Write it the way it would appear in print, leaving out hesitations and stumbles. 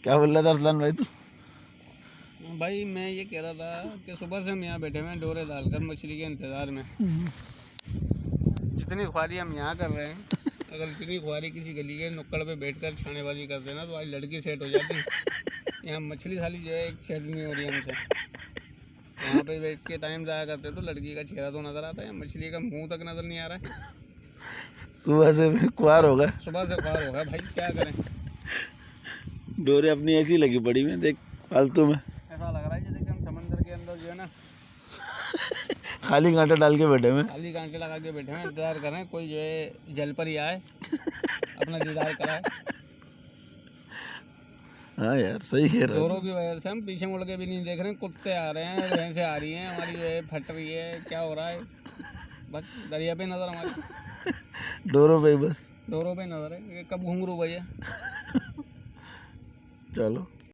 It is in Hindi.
क्या बोल रहा था अरसलान भाई तू? भाई मैं ये कह रहा था कि सुबह से हम यहाँ बैठे हुए हैं डोरे डालकर मछली के इंतज़ार में। जितनी ख्वारी हम यहाँ कर रहे हैं, अगर इतनी ख्वारी किसी गली के नुक्कड़ पे बैठकर छानेबाजी करते ना तो आज लड़की सेट हो जाती। यहाँ मछली खाली जो है एक सेट नहीं हो रही हमसे। यहाँ पे बैठ के टाइम ज़ाया करते तो लड़की का चेहरा तो नज़र आता है, मछली का मुंह तक नज़र नहीं आ रहा है। सुबह से भी खुआर होगा, सुबह से ख्वार होगा भाई, क्या करें। डोरे अपनी ऐसी लगी पड़ी में देख फालतू में, ऐसा लग रहा है जैसे कि हम समंदर के अंदर जो है ना खाली कांटा डाल के बैठे में। खाली कांटे लगा के बैठे हैं, इंतज़ार कर रहे हैं कोई जो है जल पर ही आए अपना दीदार कराए। हाँ यार सही कह रहा डोरों की वजह से हम पीछे मुड़ के भी नहीं देख रहे हैं, कुत्ते आ रहे हैं, भैंसें आ रही हैं, हमारी जो है फट रही है, क्या हो रहा है। बस दरिया पे नज़र हमारी, है, डोरों पे ही बस। डोरों पे नज़र है, ये कब घुंघरू भैया। चलो।